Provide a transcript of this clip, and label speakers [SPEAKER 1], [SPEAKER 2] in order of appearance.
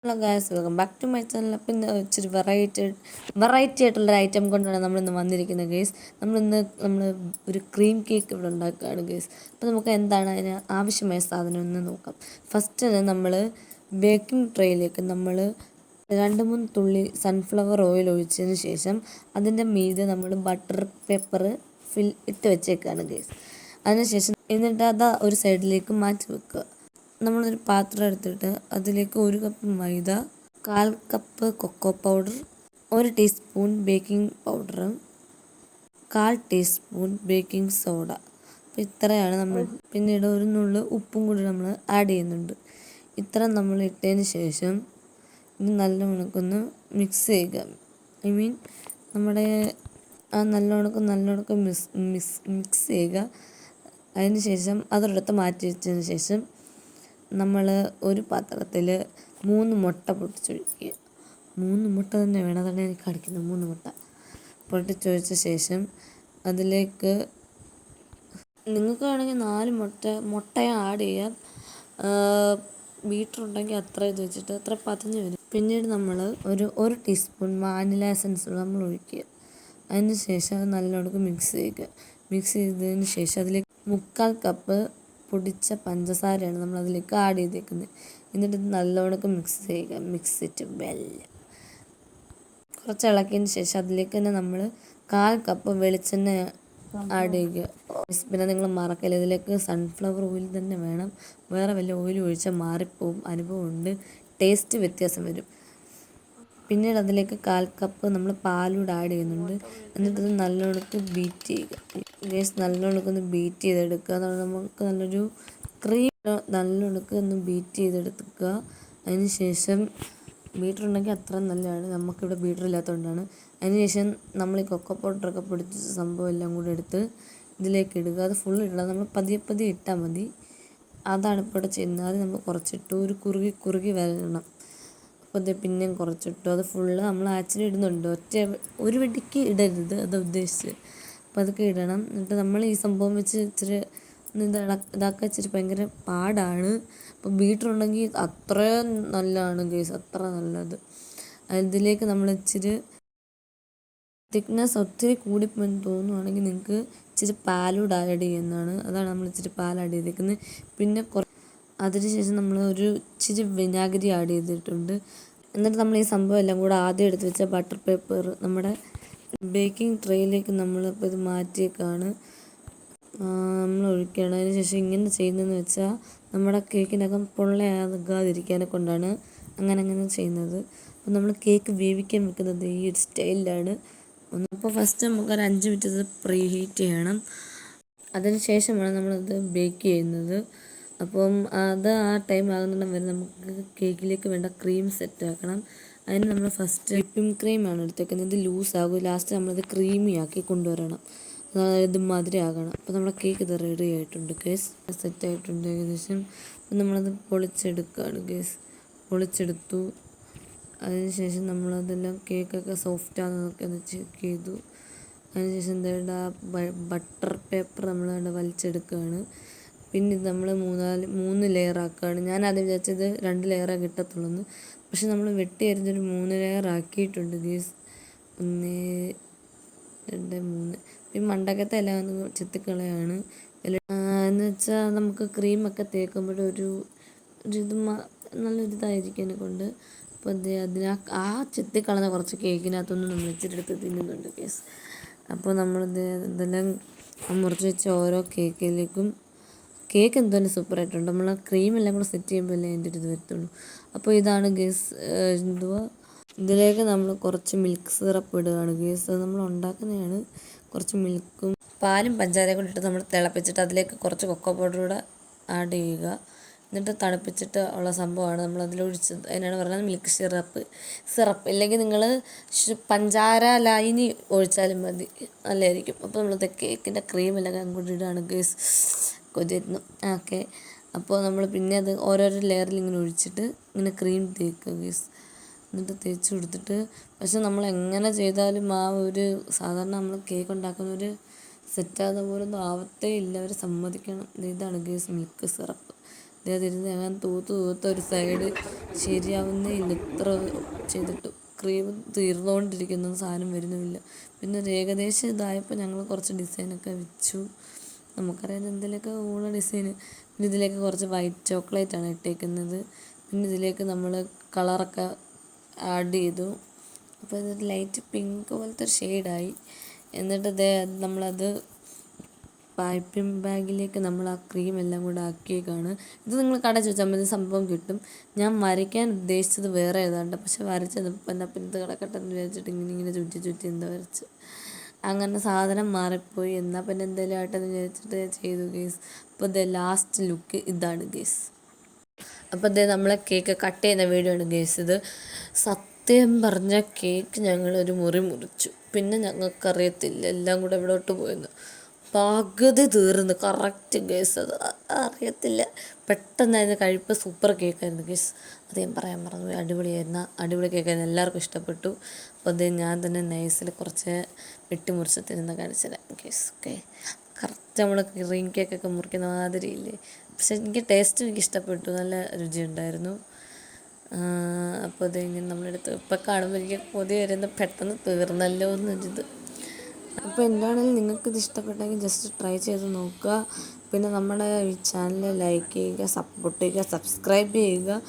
[SPEAKER 1] Hello guys, welcome back to my channel. അപ്പം ഇന്ന് ഇച്ചിരി വെറൈറ്റി ആയിട്ടുള്ളൊരു ഐറ്റം കൊണ്ടാണ് നമ്മളിന്ന് വന്നിരിക്കുന്നത് ഗേസ്. നമ്മൾ ഒരു ക്രീം കേക്ക് ഇവിടെ ഉണ്ടാക്കുകയാണ് ഗേസ്. അപ്പോൾ നമുക്ക് എന്താണ് അതിന് ആവശ്യമായ സാധനം എന്ന് നോക്കാം. ഫസ്റ്റ് നമ്മൾ ബേക്കിംഗ് ട്രേയിലേക്ക് നമ്മൾ 2-3 തുള്ളി സൺഫ്ലവർ ഓയിൽ ഒഴിച്ചതിന് ശേഷം അതിൻ്റെ മീതെ നമ്മൾ ബട്ടർ പേപ്പർ ഇട്ട് വെച്ചേക്കാണ് ഗേസ്. അതിനുശേഷം എന്നിട്ട് അത് ഒരു സൈഡിലേക്ക് മാറ്റി വെക്കുക. നമ്മളൊരു പാത്രം എടുത്തിട്ട് അതിലേക്ക് 1 cup maida, 1/4 cup cocoa powder, 1 teaspoon baking powder, 1/4 teaspoon baking soda. അപ്പോൾ ഇത്രയാണ് നമ്മൾ. പിന്നീട് 1 നുള്ള് ഉപ്പും കൂടി നമ്മൾ ആഡ് ചെയ്യുന്നുണ്ട്. ഇത്ര നമ്മൾ ഇട്ടതിന് ശേഷം ഇത് നല്ലോണം മിക്സ് ചെയ്യുക. നമ്മുടെ നല്ലോണം മിക്സ് ചെയ്യുക. അതിന് ശേഷം അതൊരിടത്ത് മാറ്റി വെച്ചതിന് ശേഷം നമ്മൾ ഒരു പാത്രത്തിൽ 3 മുട്ട പൊട്ടിച്ചൊഴിക്കുക. 3 മുട്ട തന്നെ വേണം, അതാണ് എനിക്ക് കാണിക്കുന്നത്. 3 മുട്ട പൊട്ടിച്ചൊഴിച്ച ശേഷം അതിലേക്ക് നിങ്ങൾക്ക് വേണമെങ്കിൽ 4 മുട്ടയും ആഡ് ചെയ്യാം. ബീറ്റർ ഉണ്ടെങ്കിൽ അത്ര ഇത് വെച്ചിട്ട് അത്ര പതഞ്ഞ് വരും. പിന്നീട് നമ്മൾ ഒരു ടീസ്പൂൺ വാനില എസൻസ് നമ്മൾ ഒഴിക്കുക. അതിന് ശേഷം അത് നല്ലോണം മിക്സ് ചെയ്യുക. മിക്സ് ചെയ്തതിന് ശേഷം അതിലേക്ക് 1/4 കപ്പ് പൊടിച്ച പഞ്ചസാരയാണ് നമ്മൾ അതിലേക്ക് ആഡ് ചെയ്തേക്കുന്നത്. എന്നിട്ട് നല്ലോണം മിക്സ് ചെയ്യുക. Mix it well. കുറച്ച് ഇളക്കിയതിന് ശേഷം അതിലേക്ക് തന്നെ നമ്മൾ 1/4 കപ്പ് വെളിച്ചെണ്ണ ആഡ് ചെയ്യുക. പിന്നെ നിങ്ങൾ മറക്കല്ല, ഇതിലേക്ക് സൺഫ്ലവർ ഓയിൽ തന്നെ വേണം. വേറെ വല്ല ഓയിൽ ഒഴിച്ചാൽ മാറിപ്പോവും. അനുഭവമുണ്ട്, ടേസ്റ്റ് വ്യത്യാസം വരും. പിന്നീട് അതിലേക്ക് 1/4 കപ്പ് നമ്മൾ പാലൂടെ ആഡ് ചെയ്യുന്നുണ്ട്. എന്നിട്ടത് നല്ലോണം ബീറ്റ് ചെയ്യുക. നല്ലോണം ബീറ്റ് ചെയ്തെടുക്കുക. നമുക്ക് നല്ലൊരു ക്രീം നല്ലോണം ബീറ്റ് ചെയ്തെടുക്കുക. അതിന് ശേഷം ബീറ്റർ ഉണ്ടെങ്കിൽ അത്ര നല്ലതാണ്. നമുക്കിവിടെ ബീറ്റർ ഇല്ലാത്തതുകൊണ്ടാണ്. അതിനുശേഷം നമ്മൾ ഈ കൊക്കോ പൗഡറൊക്കെ പൊടിച്ച സംഭവം എല്ലാം കൂടെ എടുത്ത് ഇതിലേക്ക് ഇടുക. അത് ഫുൾ ഇടണം, നമ്മൾ പതിയെ ഇട്ടാൽ മതി. അതാണ് ഇപ്പോൾ ഇവിടെ ചെയ്യുന്നത്. അത് നമ്മൾ കുറച്ചിട്ടു, ഒരു കുറുകി വരണം. അപ്പോൾ അത് പിന്നെയും കുറച്ചിട്ടു. അത് ഫുള്ള് നമ്മൾ ആക്ച്വലി ഇടുന്നുണ്ട്. ഒരു വെടിക്ക് ഇടരുത്, അത് ഉദ്ദേശിച്ച്. അപ്പോൾ അതൊക്കെ ഇടണം. എന്നിട്ട് നമ്മൾ ഈ സംഭവം വെച്ച് ഇച്ചിരി ഇതാക്കാൻ ഇച്ചിരി ഭയങ്കര പാടാണ്. അപ്പോൾ ബീറ്റർ ഉണ്ടെങ്കിൽ അത്രയും നല്ലതാണ് ഗൈസ്, അത്ര നല്ലത്. അതിലേക്ക് നമ്മൾ ഇച്ചിരി തിക്നെസ് ഒത്തിരി കൂടിപ്പോയെന്ന് തോന്നുവാണെങ്കിൽ നിങ്ങൾക്ക് ഇച്ചിരി പാലൂടെ ആഡ് ചെയ്യുന്നതാണ്. അതാണ് നമ്മൾ ഇച്ചിരി പാൽ ആഡ് ചെയ്തേക്കുന്നത്. പിന്നെ അതിനുശേഷം നമ്മൾ ഇച്ചിരി വിനാഗിരി ആഡ് ചെയ്തിട്ടുണ്ട്. എന്നിട്ട് നമ്മൾ ഈ സംഭവം എല്ലാം കൂടെ ആദ്യം എടുത്ത് വെച്ച ബട്ടർ പേപ്പർ നമ്മുടെ ബേക്കിംഗ് ട്രേയിലേക്ക് നമ്മളിപ്പോൾ ഇത് മാറ്റിയേക്കാണ്. നമ്മൾ ഒഴിക്കുകയാണ്. അതിന് ശേഷം ഇങ്ങനെ ചെയ്യുന്നതെന്ന് വെച്ചാൽ നമ്മുടെ കേക്കിനകം പൊള്ളയാകാതിരിക്കാനെ കൊണ്ടാണ് അങ്ങനെ ചെയ്യുന്നത്. അപ്പോൾ നമ്മൾ കേക്ക് വേവിക്കാൻ വെക്കുന്നത് ഈ ഒരു സ്റ്റൈലിലാണ്. അപ്പോൾ ഫസ്റ്റ് നമുക്ക് ഒരു 5 മിനിറ്റ് ഇത് പ്രീ ഹീറ്റ് ചെയ്യണം. അതിന് ശേഷമാണ് നമ്മളത് ബേക്ക് ചെയ്യുന്നത്. അപ്പം അത് ആ ടൈം ആകുന്നിടം വരെ നമുക്ക് കേക്കിലേക്ക് വേണ്ട ക്രീം സെറ്റ് ആക്കണം. അതിന് നമ്മൾ ഫസ്റ്റ് വിപ്പിംഗ് ക്രീമാണ് എടുത്തേക്കുന്നത്. ഇത് ലൂസാകും. ലാസ്റ്റ് നമ്മളത് ക്രീമി ആക്കി കൊണ്ടുവരണം. അതായത് മധുരമാകണം. അപ്പോൾ നമ്മുടെ കേക്ക് ഇത് റെഡി ആയിട്ടുണ്ട് ഗേസ്, സെറ്റായിട്ടുണ്ട് ഏകദേശം. അപ്പം നമ്മളത് പൊളിച്ചെടുക്കുകയാണ് ഗേസ്. പൊളിച്ചെടുത്തു. അതിനുശേഷം നമ്മളതെല്ലാം കേക്കൊക്കെ സോഫ്റ്റാണെന്നൊക്കെ ഒന്ന് ചെക്ക് ചെയ്തു. അതിനുശേഷം എന്താ ബട്ടർ പേപ്പർ നമ്മൾ വലിച്ചെടുക്കുകയാണ്. പിന്നെ ഇത് നമ്മൾ 3 ലെയർ ആക്കുകയാണ്. ഞാൻ ആദ്യം വിചാരിച്ചത് 2 ലെയറേ കിട്ടത്തുള്ളൂ. പക്ഷെ നമ്മൾ വെട്ടി അരിഞ്ഞൊരു 3 ലെയർ ആക്കിയിട്ടുണ്ട് ഗേസ്. 1, 2, 3. ഈ മണ്ടക്കത്തെ എല്ലാം ചെത്തിക്കളയാണ്. എന്ന് വെച്ചാൽ നമുക്ക് ക്രീമൊക്കെ തേക്കുമ്പോൾ ഇത് നല്ലൊരിതായിരിക്കും കൊണ്ട്. അപ്പോൾ ആ ചെത്തിക്കളഞ്ഞ കുറച്ച് കേക്കിനകത്തൊന്നും നമ്മൾ ഇച്ചിരി എടുത്ത് തിന്നുന്നുണ്ട് കേസ്. അപ്പോൾ ഇതെല്ലാം മുറിച്ച് വെച്ച ഓരോ കേക്കിലേക്കും കേക്ക് എന്തായാലും സൂപ്പറായിട്ടുണ്ട്. നമ്മൾ ആ ക്രീമെല്ലാം കൂടെ സെറ്റ് ചെയ്യുമ്പോഴല്ലേ അതിൻ്റെ ഇത് വരത്തുള്ളൂ. അപ്പോൾ ഇതാണ് ഗേസ്. ഇതിലേക്ക് നമ്മൾ കുറച്ച് മിൽക്ക് സിറപ്പ് ഇടുകയാണ് ഗേസ്. അത് നമ്മൾ ഉണ്ടാക്കുന്നതാണ്. കുറച്ച് മിൽക്കും പാലും പഞ്ചാരയും കൂടി ഇട്ട് നമ്മൾ തിളപ്പിച്ചിട്ട് അതിലേക്ക് കുറച്ച് കൊക്കോ പൗഡർ കൂടെ ആഡ് ചെയ്യുക. എന്നിട്ട് തണുപ്പിച്ചിട്ട് ഉള്ള സംഭവമാണ് നമ്മൾ അതിലൊഴിച്ചത്. അതിനാണ് പറയുന്നത് മിൽക്ക് സിറപ്പ്. ഇല്ലെങ്കിൽ നിങ്ങൾ പഞ്ചാര ലൈനി ഒഴിച്ചാലും മതി, നല്ലതായിരിക്കും. അപ്പോൾ നമ്മളത് കേക്കിൻ്റെ ക്രീമെല്ലാം കൂടി ഇടുകയാണ് ഗേസ്. കൊതിരുന്നു. ഓക്കെ, അപ്പോൾ നമ്മൾ പിന്നെ അത് ഓരോരോ ലെയറിൽ ഇങ്ങനെ ഒഴിച്ചിട്ട് ഇങ്ങനെ ക്രീം തേക്കുക ഗേസ്. എന്നിട്ട് തേച്ച് കൊടുത്തിട്ട് പക്ഷെ നമ്മൾ എങ്ങനെ ചെയ്താലും സാധാരണ നമ്മൾ കേക്ക് ഉണ്ടാക്കുന്ന സെറ്റാകുന്ന പോലൊന്നും ആവത്തേ ഇല്ല. അവർ സമ്മതിക്കണം. ഇതാണ് ഗേസ് മിൽക്ക് സിറപ്പ്. അതിരുന്ന് ഞാൻ തൂത്ത് ഒരു സൈഡ് ശരിയാവുന്നേ ഇല്ല, ഇത്ര ചെയ്തിട്ട് ക്രീം തീർന്നുകൊണ്ടിരിക്കുന്ന സാധനം വരുന്നുമില്ല. പിന്നെ ഒരു ഏകദേശം ഇതായപ്പോൾ ഞങ്ങൾ കുറച്ച് ഡിസൈനൊക്കെ വെച്ചു. നമുക്കറിയാം എന്തെങ്കിലുമൊക്കെ ഊണ ഡിസൈന്. പിന്നെ ഇതിലേക്ക് കുറച്ച് വൈറ്റ് ചോക്ലേറ്റാണ് ഇട്ടേക്കുന്നത്. പിന്നെ ഇതിലേക്ക് നമ്മൾ കളറൊക്കെ ആഡ് ചെയ്തു. അപ്പോൾ ഇതൊരു ലൈറ്റ് പിങ്ക് പോലത്തെ ഒരു ഷെയ്ഡായി. എന്നിട്ട് നമ്മളത് പൈപ്പിംഗ് ബാഗിലേക്ക് നമ്മൾ ആ ക്രീം എല്ലാം കൂടെ ആക്കിയേക്കാണ്. ഇത് നിങ്ങൾ കടയിൽ ചോദിച്ചാൽ മതി, സംഭവം കിട്ടും. ഞാൻ വരയ്ക്കാൻ ഉദ്ദേശിച്ചത് വേറെ ഏതാണ്ട്, പക്ഷെ വരച്ചത് എന്നാൽ പിന്നെ ഇത് കിടക്കട്ടെ എന്ന് വിചാരിച്ചിട്ട് ഇങ്ങനെ ചുറ്റി എന്താ വരച്ച്, അങ്ങനെ സാധനം മാറിപ്പോയി. എന്നാൽ പിന്നെ എന്തെങ്കിലും ആയിട്ടെന്ന് വിചാരിച്ചിട്ട് ചെയ്തു ഗേസ്. അപ്പോൾ ലാസ്റ്റ് ലുക്ക് ഇതാണ് ഗേസ്. അപ്പോൾ നമ്മളെ കേക്ക് കട്ട് ചെയ്യുന്ന വീഡിയോ ആണ് ഗേസ് ഇത്. സത്യം പറഞ്ഞ കേക്ക് ഞങ്ങളൊരു മുറിച്ചു. പിന്നെ ഞങ്ങൾക്കറിയത്തില്ല എല്ലാം കൂടെ എവിടോട്ട് പോയെന്ന്. പകുതി തീർന്ന് കറക്റ്റ് ഗേസ്. അത് അറിയത്തില്ല, പെട്ടെന്നായിരുന്നു കഴിപ്പ്. Super കേക്കായിരുന്നു guys. അത് ഞാൻ പറയാൻ മറന്നു. അടിപൊളി കേക്കായിരുന്നു, എല്ലാവർക്കും ഇഷ്ടപ്പെട്ടു. അപ്പോൾ ഞാൻ തന്നെ നൈസിൽ കുറച്ച് വെട്ടിമുറിച്ച് തിരുന്ന് കാണിച്ചുതരാം ഗേസ്. ഓക്കെ, കറക്റ്റ് നമ്മൾ ക്രീം കേക്കൊക്കെ മുറിക്കുന്ന മാതിരി ഇല്ലേ, പക്ഷെ എനിക്ക് ഇഷ്ടപ്പെട്ടു, നല്ല രുചിയുണ്ടായിരുന്നു. അപ്പോൾ ഇങ്ങനെ നമ്മളെടുത്ത് ഇപ്പം കാണുമ്പോൾ എനിക്ക് കൊതി വരുന്ന പെട്ടെന്ന് തീർന്നല്ലോ എന്നൊരിത്. അപ്പോൾ എന്താണെങ്കിലും നിങ്ങൾക്കിത് ഇഷ്ടപ്പെട്ടെങ്കിൽ ജസ്റ്റ് ട്രൈ ചെയ്ത് നോക്കുക. പിന്നെ നമ്മുടെ ഈ ചാനൽ ലൈക്ക് ചെയ്യുക, സപ്പോർട്ട് ചെയ്യുക, സബ്സ്ക്രൈബ് ചെയ്യുക.